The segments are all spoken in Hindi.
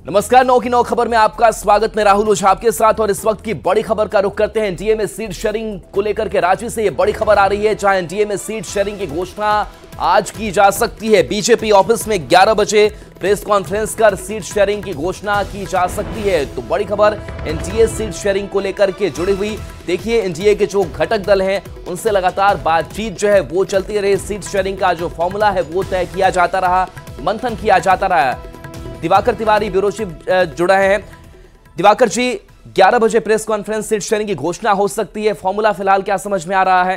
नमस्कार, 9 की 9 खबर में आपका स्वागत। मैं राहुल ओझा आपके साथ और इस वक्त की बड़ी खबर का रुख करते हैं। एनडीए में सीट शेयरिंग को लेकर के रांची से ये बड़ी खबर आ रही है, जहां एनडीए में सीट शेयरिंग की घोषणा आज की जा सकती है। बीजेपी ऑफिस में 11 बजे प्रेस कॉन्फ्रेंस कर सीट शेयरिंग की घोषणा की जा सकती है। तो बड़ी खबर एनडीए सीट शेयरिंग को लेकर के जुड़ी हुई। देखिए, एनडीए के जो घटक दल हैं उनसे लगातार बातचीत जो है वो चलती रही। सीट शेयरिंग का जो फॉर्मूला है वो तय किया जाता रहा, मंथन किया जाता रहा। दिवाकर तिवारी ब्यूरो चीफ जुड़े हैं। दिवाकर जी, 11 बजे प्रेस कॉन्फ्रेंस, सीट शेयरिंग की घोषणा हो सकती है। फॉर्मूला फिलहाल क्या समझ में आ रहा है?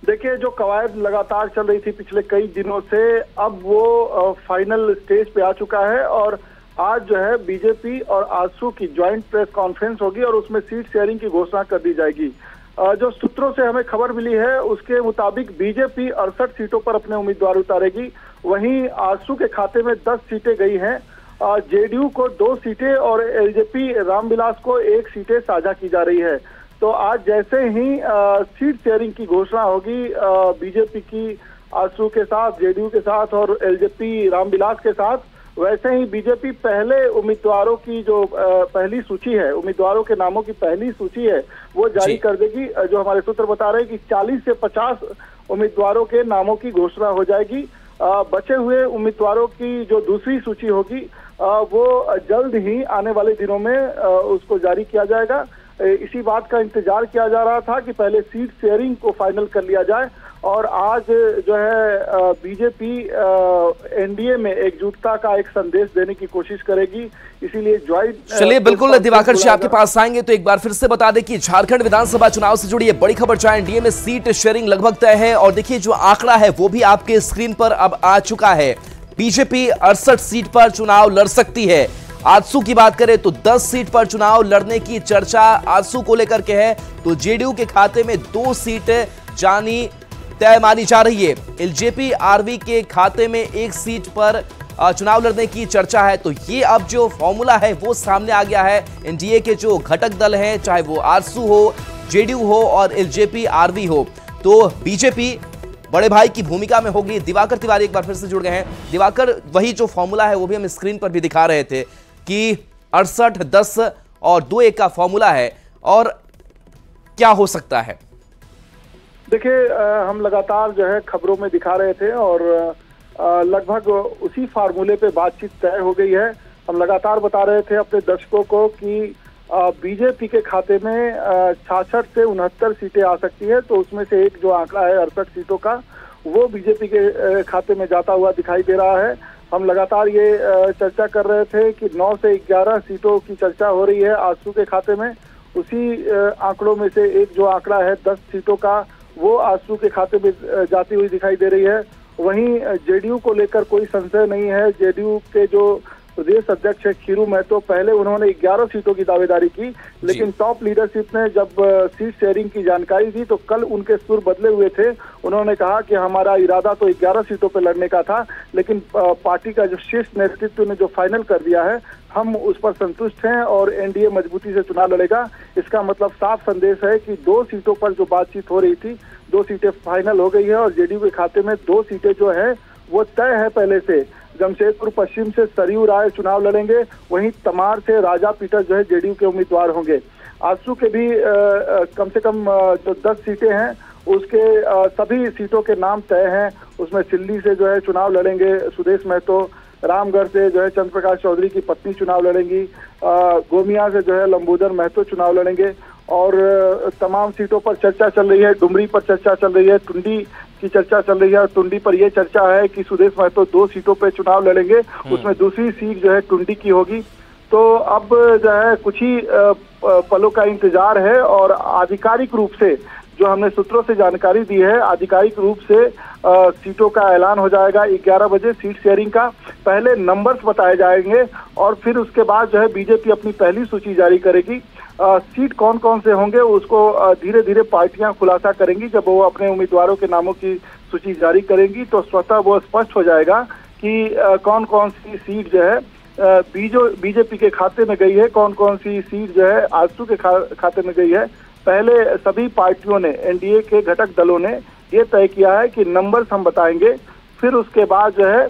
देखिए, जो कवायद लगातार चल रही थी पिछले कई दिनों से, अब वो फाइनल स्टेज पे आ चुका है और आज जो है बीजेपी और आजसू की ज्वाइंट प्रेस कॉन्फ्रेंस होगी और उसमें सीट शेयरिंग की घोषणा कर दी जाएगी। जो सूत्रों से हमें खबर मिली है उसके मुताबिक बीजेपी 68 सीटों पर अपने उम्मीदवार उतारेगी। वहीं आजसू के खाते में 10 सीटें गई हैं। जेडीयू को 2 सीटें और एलजेपी रामविलास को 1 सीटें साझा की जा रही है। तो आज जैसे ही सीट शेयरिंग की घोषणा होगी बीजेपी की आजसू के साथ, जेडीयू के साथ और एलजेपी रामविलास के साथ, वैसे ही बीजेपी पहले उम्मीदवारों की जो पहली सूची है, उम्मीदवारों के नामों की पहली सूची है वो जारी कर देगी। जो हमारे सूत्र बता रहे हैं कि 40 से 50 उम्मीदवारों के नामों की घोषणा हो जाएगी। बचे हुए उम्मीदवारों की जो दूसरी सूची होगी वो जल्द ही आने वाले दिनों में उसको जारी किया जाएगा। इसी बात का इंतजार किया जा रहा था कि पहले सीट शेयरिंग को फाइनल कर लिया जाए और आज जो है बीजेपी एनडीए में एकजुटता का एक संदेश देने की कोशिश करेगी, इसीलिए ज्वाइंट। चलिए, बिल्कुल दिवाकर जी आपके पास आएंगे। तो एक बार फिर से बता दें कि झारखंड विधानसभा चुनाव से जुड़ी ये बड़ी खबर, जहां एनडीए में सीट शेयरिंग लगभग तय है। और देखिए, जो आंकड़ा है वो भी आपके स्क्रीन पर अब आ चुका है। बीजेपी 68 सीट पर चुनाव लड़ सकती है। आजसू की बात करें तो 10 सीट पर चुनाव लड़ने की चर्चा आजसू को लेकर के है। तो जेडीयू के खाते में 2 सीट जानी तय मानी जा रही है। एलजेपी आरवी के खाते में 1 सीट पर चुनाव लड़ने की चर्चा है। तो ये अब जो फॉर्मूला है वो सामने आ गया है। एनडीए के जो घटक दल हैं, चाहे वो आजसू हो, जेडीयू हो और एलजेपी आरवी हो, तो बीजेपी बड़े भाई की भूमिका में होगी। दिवाकर तिवारी एक बार फिर से जुड़ गए हैं। दिवाकर, वही जो फॉर्मूला है वो भी हम स्क्रीन पर भी दिखा रहे थे कि 68, 10 और 2-1 का फॉर्मूला है। और क्या हो सकता है? देखिए, हम लगातार जो है खबरों में दिखा रहे थे और लगभग उसी फार्मूले पे बातचीत तय हो गई है। हम लगातार बता रहे थे अपने दर्शकों को कि बीजेपी के खाते में 66 से 69 सीटें आ सकती है। तो उसमें से एक जो आंकड़ा है 68 सीटों का, वो बीजेपी के खाते में जाता हुआ दिखाई दे रहा है। हम लगातार ये चर्चा कर रहे थे कि 9 से 11 सीटों की चर्चा हो रही है आजसू के खाते में। उसी आंकड़ों में से एक जो आंकड़ा है 10 सीटों का, वो आजसू के खाते में जाती हुई दिखाई दे रही है। वहीं जेडीयू को लेकर कोई संशय नहीं है। जेडीयू के जो प्रदेश अध्यक्ष है खीरू महतो, पहले उन्होंने 11 सीटों की दावेदारी की, लेकिन टॉप लीडरशिप ने जब सीट शेयरिंग की जानकारी दी तो कल उनके सुर बदले हुए थे। उन्होंने कहा कि हमारा इरादा तो 11 सीटों पर लड़ने का था, लेकिन पार्टी का जो शीर्ष नेतृत्व ने जो फाइनल कर दिया है, हम उस पर संतुष्ट हैं और एनडीए मजबूती से चुनाव लड़ेगा। इसका मतलब साफ संदेश है कि 2 सीटों पर जो बातचीत हो रही थी, 2 सीटें फाइनल हो गई है और जेडीयू के खाते में 2 सीटें जो है वो तय है पहले से। जमशेदपुर पश्चिम से सरयू राय चुनाव लड़ेंगे, वहीं तमार से राजा पीटर जो है जेडीयू के उम्मीदवार होंगे। आजसू के भी कम से कम जो 10 सीटें हैं उसके सभी सीटों के नाम तय हैं। उसमें सिल्ली से जो है चुनाव लड़ेंगे सुदेश महतो, रामगढ़ से जो है चंद्र प्रकाश चौधरी की पत्नी चुनाव लड़ेंगी, गोमिया से जो है लंबोदर महतो चुनाव लड़ेंगे और तमाम सीटों पर चर्चा चल रही है। डुमरी पर चर्चा चल रही है, टुंडी की चर्चा चल रही है। टुंडी पर यह चर्चा है कि सुदेश महतो 2 सीटों पर चुनाव लड़ेंगे, उसमें दूसरी सीट जो है टुंडी की होगी। तो अब जो है कुछ ही पलों का इंतजार है और आधिकारिक रूप से जो हमने सूत्रों से जानकारी दी है, आधिकारिक रूप से सीटों का ऐलान हो जाएगा 11 बजे। सीट शेयरिंग का पहले नंबर्स बताए जाएंगे और फिर उसके बाद जो है बीजेपी अपनी पहली सूची जारी करेगी। सीट कौन कौन से होंगे उसको धीरे धीरे पार्टियां खुलासा करेंगी। जब वो अपने उम्मीदवारों के नामों की सूची जारी करेंगी तो स्वतः वो स्पष्ट हो जाएगा कि कौन कौन सी सीट जो है बीजेपी के खाते में गई है, कौन कौन सी सीट जो है आजसू के खाते में गई है। पहले सभी पार्टियों ने, एनडीए के घटक दलों ने ये तय किया है कि नंबर्स हम बताएंगे, फिर उसके बाद जो है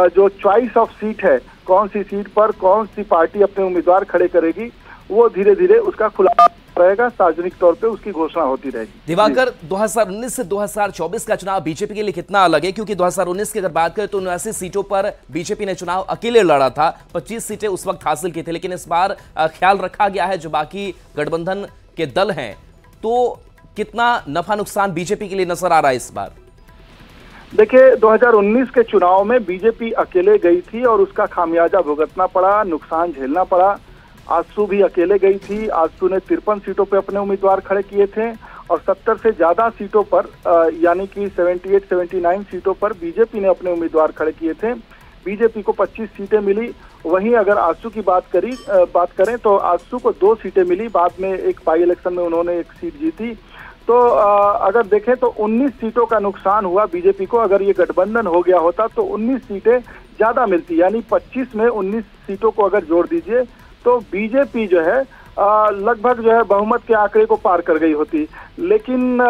जो चॉइस ऑफ सीट है, कौन सी सीट पर कौन सी पार्टी अपने उम्मीदवार खड़े करेगी, वो धीरे धीरे उसका खुलासा रहेगा, सार्वजनिक तौर पे उसकी घोषणा होती रहेगी। दिवाकर, 2019 से 2024 का चुनाव बीजेपी के लिए कितना अलग है? क्योंकि 2019 की अगर बात करें तो 79 सीटों पर बीजेपी ने चुनाव अकेले लड़ा था, 25 सीटें उस वक्त हासिल की थी, लेकिन इस बार ख्याल रखा गया है जो बाकी गठबंधन के दल हैं, तो कितना नफा नुकसान बीजेपी के लिए नजर आ रहा है इस बार? देखिए, 2019 के चुनाव में बीजेपी अकेले गई थी और उसका खामियाजा भुगतना पड़ा, नुकसान झेलना पड़ा। आजसू भी अकेले गई थी। आजसू ने 53 सीटों पे अपने उम्मीदवार खड़े किए थे और 70 से ज्यादा सीटों पर यानी कि 78-79 सीटों पर बीजेपी ने अपने उम्मीदवार खड़े किए थे। बीजेपी को 25 सीटें मिली। वहीं अगर आजसू की बात करें तो आजसू को 2 सीटें मिली, बाद में एक बाई इलेक्शन में उन्होंने 1 सीट जीती। तो अगर देखें तो 19 सीटों का नुकसान हुआ बीजेपी को। अगर ये गठबंधन हो गया होता तो 19 सीटें ज्यादा मिलती, यानी 25 में 19 सीटों को अगर जोड़ दीजिए तो बीजेपी जो है लगभग जो है बहुमत के आंकड़े को पार कर गई होती। लेकिन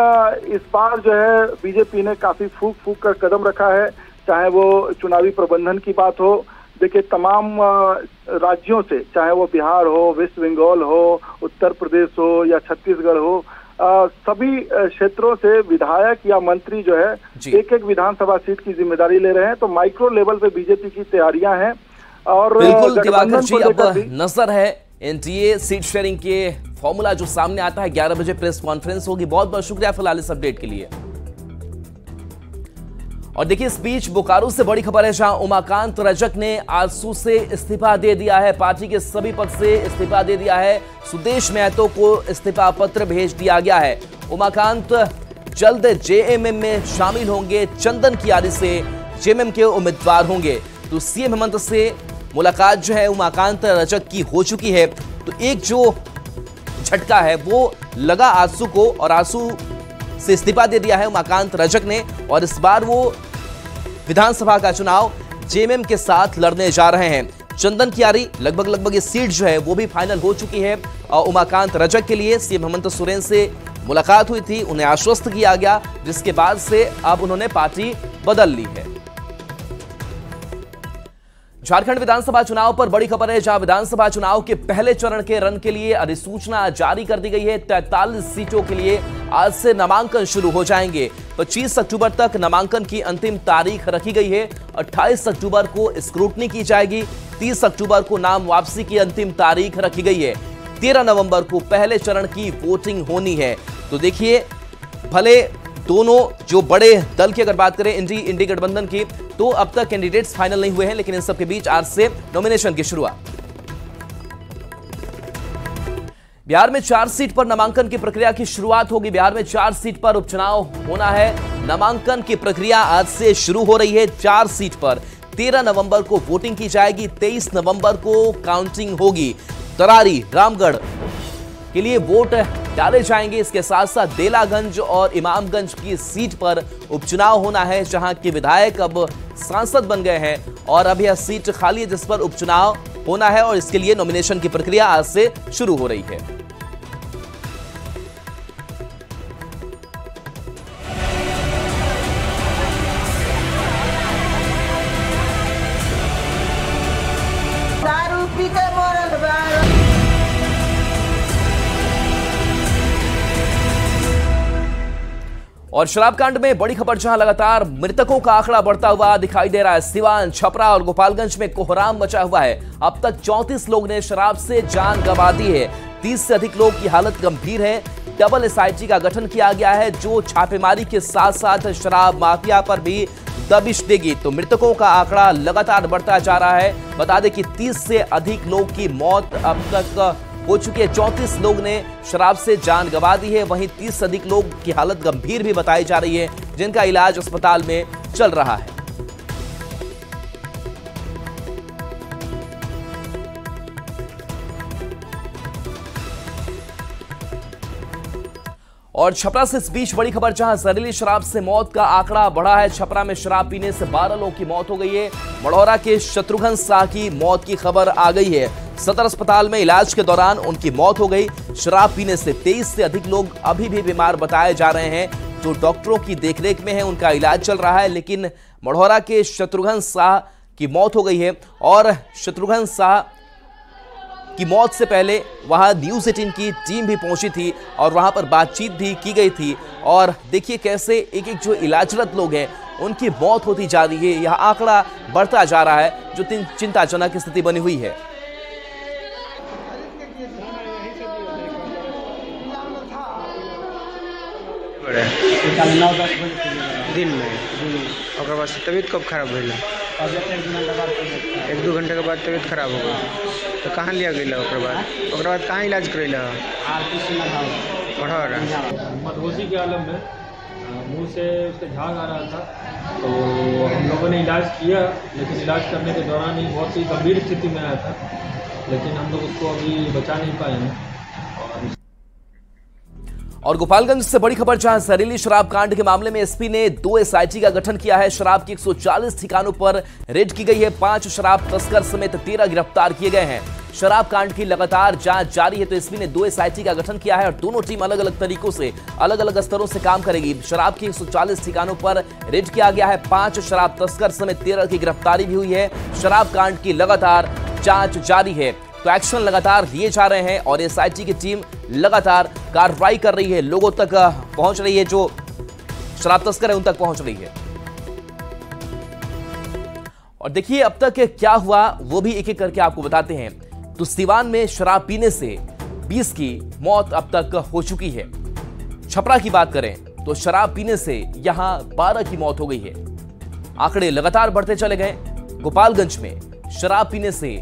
इस बार जो है बीजेपी ने काफी फूक कर कदम रखा है, चाहे वो चुनावी प्रबंधन की बात हो। देखिए, तमाम राज्यों से, चाहे वो बिहार हो, वेस्ट बंगाल हो, उत्तर प्रदेश हो या छत्तीसगढ़ हो, सभी क्षेत्रों से विधायक या मंत्री जो है एक विधानसभा सीट की जिम्मेदारी ले रहे हैं। तो माइक्रो लेवल पे बीजेपी की तैयारियां हैं। और बिल्कुल दिवाकर जी, अब नजर है एनडीए सीट शेयरिंग के फॉर्मूला जो सामने आता है। 11 बजे प्रेस कॉन्फ्रेंस होगी। बहुत बहुत शुक्रिया फिलहाल इस अपडेट के लिए। और देखिए, इस बीच बोकारो से बड़ी खबर है, जहां उमाकांत रजक ने आजसू से इस्तीफा दे दिया है। पार्टी के सभी पद से इस्तीफा दे दिया है। सुदेश महतो को इस्तीफा पत्र भेज दिया गया है। उमाकांत जल्द जेएमएम में शामिल होंगे। चंदन कियारी से जेएमएम के उम्मीदवार होंगे। तो सीएम हेमंत से मुलाकात जो है उमाकांत रजक की हो चुकी है। तो एक जो झटका है वो लगा आजसू को, और आजसू से इस्तीफा दे दिया है उमाकांत रजक ने, और इस बार वो विधानसभा का चुनाव जेएमएम के साथ लड़ने जा रहे हैं। चंदन कियारी लगभग ये सीट जो है वो भी फाइनल हो चुकी है। उमाकांत रजक के लिए सीएम हेमंत सोरेन से मुलाकात हुई थी, उन्हें आश्वस्त किया गया, जिसके बाद से अब उन्होंने पार्टी बदल ली है। झारखंड विधानसभा चुनाव पर बड़ी खबर है, जहां विधानसभा चुनाव के पहले चरण के रन के लिए अधिसूचना जारी कर दी गई है। 43 सीटों के लिए आज से नामांकन शुरू हो जाएंगे। 25 अक्टूबर तक नामांकन की अंतिम तारीख रखी गई है। 28 अक्टूबर को स्क्रूटनी की जाएगी। 30 अक्टूबर को नाम वापसी की अंतिम तारीख रखी गई है। 13 नवंबर को पहले चरण की वोटिंग होनी है। तो देखिए, भले दोनों जो बड़े दल की अगर बात करें इंडी गठबंधन की, तो अब तक कैंडिडेट्स फाइनल नहीं हुए हैं, लेकिन इन सबके बीच आज से नॉमिनेशन की शुरुआत। बिहार में 4 सीट पर नामांकन की प्रक्रिया की शुरुआत होगी। बिहार में 4 सीट पर उपचुनाव होना है। नामांकन की प्रक्रिया आज से शुरू हो रही है। 4 सीट पर 13 नवंबर को वोटिंग की जाएगी। 23 नवंबर को काउंटिंग होगी। तरारी, रामगढ़ के लिए वोट डाले जाएंगे। इसके साथ साथ बेलागंज और इमामगंज की सीट पर उपचुनाव होना है, जहां के विधायक अब सांसद बन गए हैं और अब यह सीट खाली है जिस पर उपचुनाव होना है, और इसके लिए नॉमिनेशन की प्रक्रिया आज से शुरू हो रही है। और शराब कांड में बड़ी खबर, जहां लगातार मृतकों का आंकड़ा बढ़ता हुआ दिखाई दे रहा है। सिवान, छपरा और गोपालगंज में कोहराम मचा हुआ है। अब तक 34 लोग ने शराब से जान गंवा दी है। 30 से अधिक लोग की हालत गंभीर है। डबल एसआईटी का गठन किया गया है, जो छापेमारी के साथ साथ शराब माफिया पर भी दबिश देगी। तो मृतकों का आंकड़ा लगातार बढ़ता जा रहा है। बता दें कि 30 से अधिक लोग की मौत अब तक हो चुकी है। 34 लोग ने शराब से जान गंवा दी है। वहीं 30 से अधिक लोग की हालत गंभीर भी बताई जा रही है, जिनका इलाज अस्पताल में चल रहा है। और छपरा से इस बीच बड़ी खबर, जहां जहरीली शराब से मौत का आंकड़ा बढ़ा है। छपरा में शराब पीने से 12 लोगों की मौत हो गई है। मढ़ौरा के शत्रुघ्न शाह की मौत की खबर आ गई है। सदर अस्पताल में इलाज के दौरान उनकी मौत हो गई। शराब पीने से 23 से अधिक लोग अभी भी बीमार बताए जा रहे हैं, जो डॉक्टरों की देखरेख में है, उनका इलाज चल रहा है। लेकिन मढ़ौरा के शत्रुघ्न शाह की मौत हो गई है और शत्रुघ्न शाह की मौत से पहले वहां न्यूज़ 18 की टीम भी पहुंची थी और वहां पर बातचीत भी की गई थी। और देखिए कैसे एक एक जो इलाजरत लोग हैं उनकी मौत होती जा रही है। यह आंकड़ा बढ़ता जा रहा है, जो चिंताजनक स्थिति बनी हुई है। दिन में और बाद तबीयत कब खराब भेल? 1-2 घंटे के बाद तबीयत खराब हो गई तो कहाँ लिया गया? और बाद कहाँ इलाज करेला? मदहोशी के आलम में मुंह से उसके झाग आ रहा था, तो हम लोगों ने इलाज किया, लेकिन इलाज करने के दौरान ही बहुत ही गंभीर स्थिति में आया था, लेकिन हम लोग उसको अभी बचा नहीं पाए हैं। और गोपालगंज से बड़ी खबर, जहां जहरीली शराब कांड के मामले में एसपी ने 2 एसआईटी का गठन किया है। शराब के 140 ठिकानों पर रेड की गई है। 5 शराब तस्कर समेत 13 गिरफ्तार किए गए हैं। शराब कांड की लगातार जांच जारी है, तो एसपी ने 2 एसआईटी का गठन किया है और दोनों टीम अलग अलग तरीकों से अलग अलग स्तरों से काम करेगी। शराब के 140 ठिकानों पर रेड किया गया है। 5 शराब तस्कर समेत 13 की गिरफ्तारी भी हुई है। शराब कांड की लगातार जांच जारी है, तो एक्शन लगातार लिए जा रहे हैं और एसआईटी की टीम लगातार कार्रवाई कर रही है, लोगों तक पहुंच रही है, जो शराब तस्कर है उन तक पहुंच रही है। और देखिए अब तक क्या हुआ वो भी एक एक करके आपको बताते हैं। तो सिवान में शराब पीने से 20 की मौत अब तक हो चुकी है। छपरा की बात करें तो शराब पीने से यहां 12 की मौत हो गई है। आंकड़े लगातार बढ़ते चले गए। गोपालगंज में शराब पीने से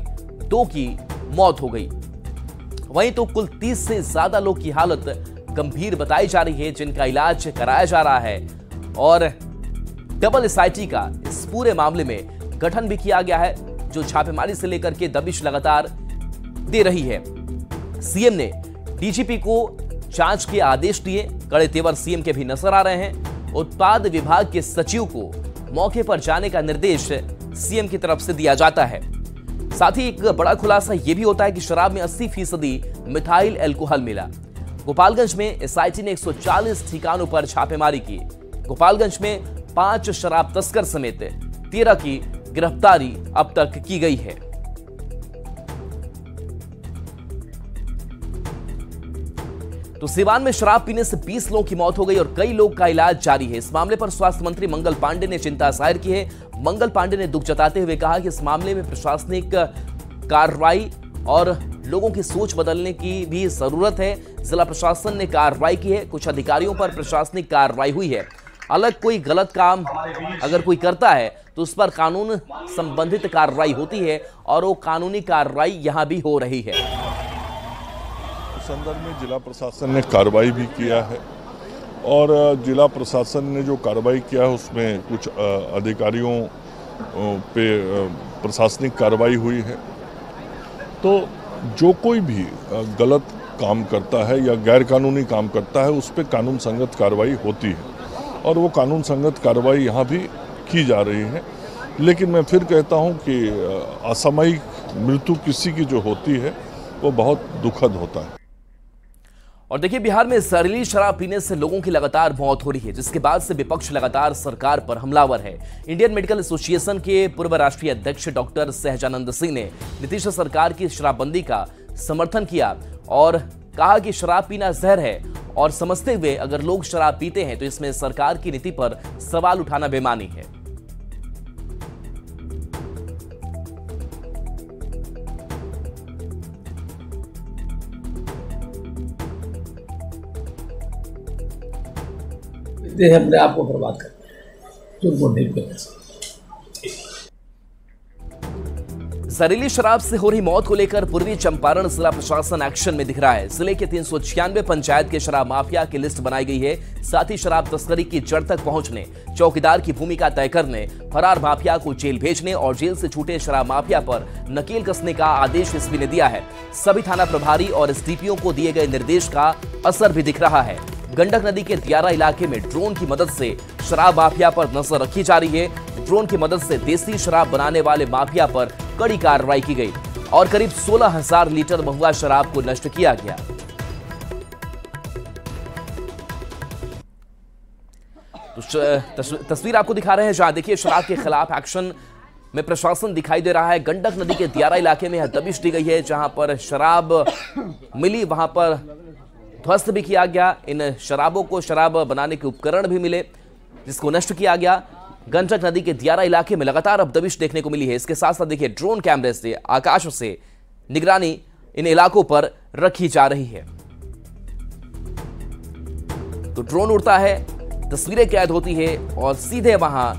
2 की मौत हो गई। वहीं तो कुल 30 से ज्यादा लोग की हालत गंभीर बताई जा रही है, जिनका इलाज कराया जा रहा है। और डबल एसआईटी का इस पूरे मामले में गठन भी किया गया है, जो छापेमारी से लेकर के दबिश लगातार दे रही है। सीएम ने डीजीपी को जांच के आदेश दिए। कड़े तेवर सीएम के भी नजर आ रहे हैं। उत्पाद विभाग के सचिव को मौके पर जाने का निर्देश सीएम की तरफ से दिया जाता है। साथ ही एक बड़ा खुलासा यह भी होता है कि शराब में 80% मिथाइल अल्कोहल मिला। गोपालगंज में एसआईटी ने 140 ठिकानों पर छापेमारी की। गोपालगंज में 5 शराब तस्कर समेत 13 की गिरफ्तारी अब तक की गई है। तो सिवान में शराब पीने से 20 लोगों की मौत हो गई और कई लोग का इलाज जारी है। इस मामले पर स्वास्थ्य मंत्री मंगल पांडे ने चिंता जाहिर की है। मंगल पांडे ने दुख जताते हुए कहा कि इस मामले में प्रशासनिक कार्रवाई और लोगों की सोच बदलने की भी जरूरत है। जिला प्रशासन ने कार्रवाई की है, कुछ अधिकारियों पर प्रशासनिक कार्रवाई हुई है। अलग कोई गलत काम अगर कोई करता है तो उस पर कानून संबंधित कार्रवाई होती है और वो कानूनी कार्रवाई यहां भी हो रही है। संदर्भ में जिला प्रशासन ने कार्रवाई भी किया है और जिला प्रशासन ने जो कार्रवाई किया है उसमें कुछ अधिकारियों पे प्रशासनिक कार्रवाई हुई है। तो जो कोई भी गलत काम करता है या गैर कानूनी काम करता है उस पर कानून संगत कार्रवाई होती है और वो कानून संगत कार्रवाई यहाँ भी की जा रही है। लेकिन मैं फिर कहता हूँ कि असामयिक मृत्यु किसी की जो होती है वो बहुत दुखद होता है। और देखिए बिहार में जहरीली शराब पीने से लोगों की लगातार मौत हो रही है, जिसके बाद से विपक्ष लगातार सरकार पर हमलावर है। इंडियन मेडिकल एसोसिएशन के पूर्व राष्ट्रीय अध्यक्ष डॉक्टर सहजानंद सिंह ने नीतीश सरकार की शराबबंदी का समर्थन किया और कहा कि शराब पीना जहर है और समझते हुए अगर लोग शराब पीते हैं तो इसमें सरकार की नीति पर सवाल उठाना बेमानी है। अपने आप को बर्बाद करते हैं, जो उनको नहीं करना चाहिए। जहरीली शराब से हो रही मौत को लेकर पूर्वी चंपारण जिला प्रशासन एक्शन में दिख रहा है। जिले के 396 पंचायत के शराब माफिया की लिस्ट बनाई गई है। साथ ही शराब तस्करी की जड़ तक पहुंचने, चौकीदार की भूमिका तय करने, फरार माफिया को जेल भेजने और जेल से छूटे शराब माफिया पर नकेल कसने का आदेश एसपी ने दिया है। सभी थाना प्रभारी और एसडीपीओ को दिए गए निर्देश का असर भी दिख रहा है। गंडक नदी के दियारा इलाके में ड्रोन की मदद से शराब माफिया पर नजर रखी जा रही है। ड्रोन की मदद से देसी शराब बनाने वाले माफिया पर कड़ी कार्रवाई की गई और करीब 16,000 लीटर महुआ शराब को नष्ट किया गया। तो तस्वीर आपको दिखा रहे हैं जहां देखिए शराब के खिलाफ एक्शन में प्रशासन दिखाई दे रहा है। गंडक नदी के दियारा इलाके में यह दबिश दी गई है, जहां पर शराब मिली वहां पर ध्वस्त भी किया गया। इन शराबों को शराब बनाने के उपकरण भी मिले, जिसको नष्ट किया गया। गंडक नदी के दियारा इलाके में लगातार अब दबिश देखने को मिली है। इसके साथ साथ देखिए ड्रोन कैमरे से आकाश से निगरानी इन इलाकों पर रखी जा रही है। तो ड्रोन उड़ता है, तस्वीरें कैद होती है और सीधे वहां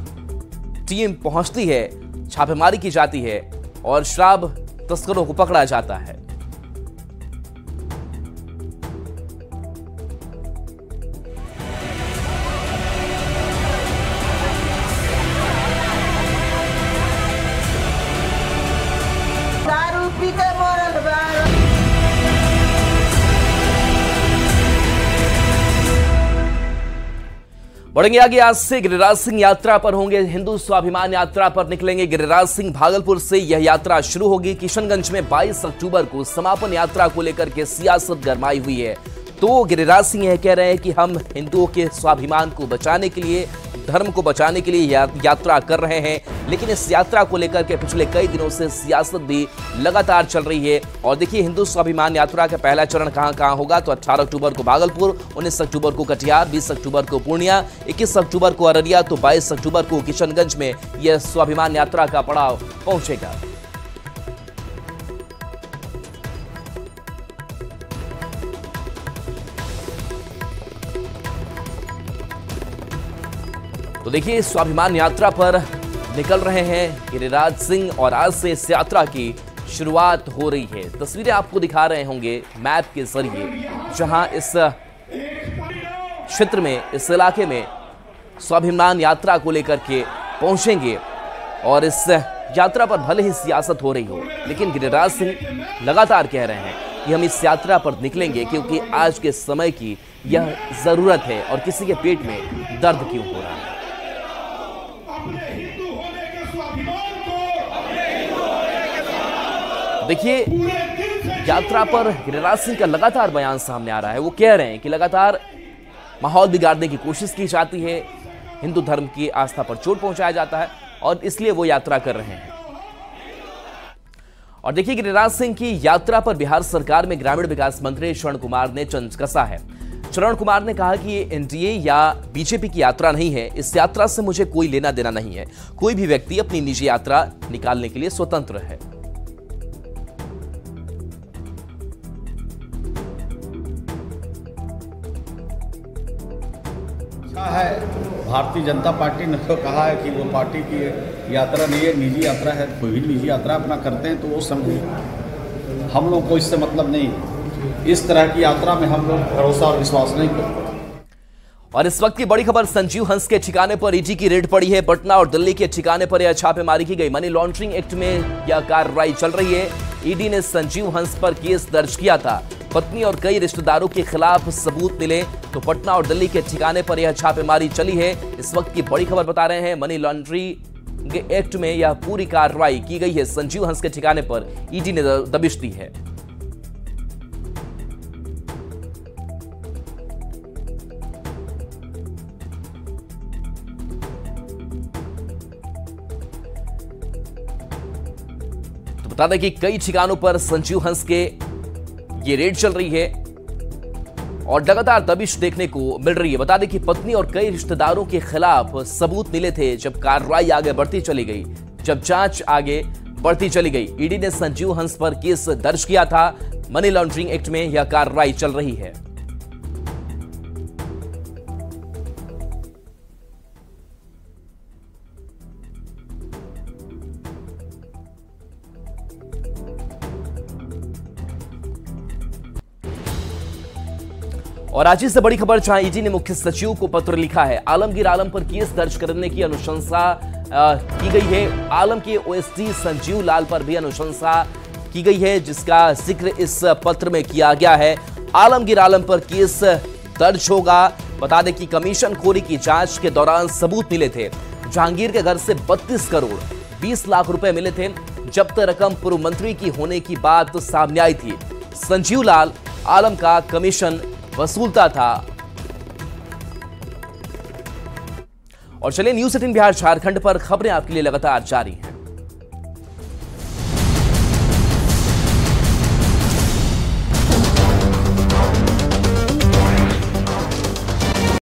टीम पहुंचती है, छापेमारी की जाती है और शराब तस्करों को पकड़ा जाता है। दारू पी के मरल बा। बढ़ेंगे आगे। आज से गिरिराज सिंह यात्रा पर होंगे। हिंदू स्वाभिमान यात्रा पर निकलेंगे गिरिराज सिंह। भागलपुर से यह यात्रा शुरू होगी। किशनगंज में 22 अक्टूबर को समापन यात्रा को लेकर के सियासत गरमाई हुई है। तो गिरिराज सिंह यह कह रहे हैं कि हम हिंदुओं के स्वाभिमान को बचाने के लिए, धर्म को बचाने के लिए यात्रा कर रहे हैं। लेकिन इस यात्रा को लेकर के पिछले कई दिनों से सियासत भी लगातार चल रही है। और देखिए हिंदू स्वाभिमान यात्रा का पहला चरण कहां होगा, तो 18 अक्टूबर को भागलपुर, 19 अक्टूबर को कटिहार, 20 अक्टूबर को पूर्णिया, 21 अक्टूबर को अररिया, तो 22 अक्टूबर को किशनगंज में यह स्वाभिमान यात्रा का पड़ाव पहुंचेगा। तो देखिए स्वाभिमान यात्रा पर निकल रहे हैं गिरिराज सिंह और आज से इस यात्रा की शुरुआत हो रही है। तस्वीरें आपको दिखा रहे होंगे मैप के जरिए, जहां इस क्षेत्र में, इस इलाके में स्वाभिमान यात्रा को लेकर के पहुंचेंगे। और इस यात्रा पर भले ही सियासत हो रही हो, लेकिन गिरिराज सिंह लगातार कह रहे हैं कि हम इस यात्रा पर निकलेंगे क्योंकि आज के समय की यह जरूरत है और किसी के पेट में दर्द क्यों हो रहा है। देखिए यात्रा पर गिरिराज सिंह का लगातार बयान सामने आ रहा है। वो कह रहे हैं कि लगातार माहौल बिगाड़ने की कोशिश की जाती है, हिंदू धर्म की आस्था पर चोट पहुंचाया जाता है और इसलिए वो यात्रा कर रहे हैं। और देखिए गिरिराज सिंह की यात्रा पर बिहार सरकार में ग्रामीण विकास मंत्री शरण कुमार ने तंज कसा है। शरण कुमार ने कहा कि ये एनडीए या बीजेपी की यात्रा नहीं है, इस यात्रा से मुझे कोई लेना देना नहीं है। कोई भी व्यक्ति अपनी निजी यात्रा निकालने के लिए स्वतंत्र है। भारतीय जनता पार्टी ने तो कहा है कि वो पार्टी की यात्रा नहीं है, निजी यात्रा है। कोई भी निजी यात्रा अपना करते हैं तो वो समझे, हम लोग को इससे मतलब नहीं है। इस तरह की यात्रा में हम लोग भरोसा और विश्वास नहीं करते। और इस वक्त की बड़ी खबर, संजीव हंस के ठिकाने पर ईडी की रेड पड़ी है। पटना और दिल्ली के ठिकाने पर यह छापेमारी की गई। मनी लॉन्ड्रिंग एक्ट में यह कार्रवाई चल रही है। ईडी ने संजीव हंस पर केस दर्ज किया था। पत्नी और कई रिश्तेदारों के खिलाफ सबूत मिले, तो पटना और दिल्ली के ठिकाने पर यह छापेमारी चली है। इस वक्त की बड़ी खबर बता रहे हैं, मनी लॉन्ड्रिंग एक्ट में यह पूरी कार्रवाई की गई है। संजीव हंस के ठिकाने पर ईडी ने दबिश दी है। तो बता दें कि कई ठिकानों पर संजीव हंस के ये रेड चल रही है और लगातार दबिश देखने को मिल रही है। बता दें कि पत्नी और कई रिश्तेदारों के खिलाफ सबूत मिले थे। जब कार्रवाई आगे बढ़ती चली गई, जब जांच आगे बढ़ती चली गई, ईडी ने संजीव हंस पर केस दर्ज किया था। मनी लॉन्ड्रिंग एक्ट में यह कार्रवाई चल रही है। और आज ही से बड़ी खबर, जहां ईडी ने मुख्य सचिव को पत्र लिखा है। आलमगीर आलम पर केस दर्ज करने की अनुशंसा की गई है। आलम के ओएसडी संजीव लाल पर भी अनुशंसा की गई है, जिसका जिक्र इस पत्र में किया गया है। आलमगीर आलम पर केस दर्ज होगा। बता दें कि कमीशन खोरी की जांच के दौरान सबूत मिले थे। जहांगीर के घर से 32 करोड़ 20 लाख रुपए मिले थे। जब्त रकम पूर्व मंत्री की होने की बात सामने आई थी। संजीव लाल आलम का कमीशन वसूलता था। और चलिए न्यूज़ 18 बिहार झारखंड पर खबरें आपके लिए लगातार जारी हैं।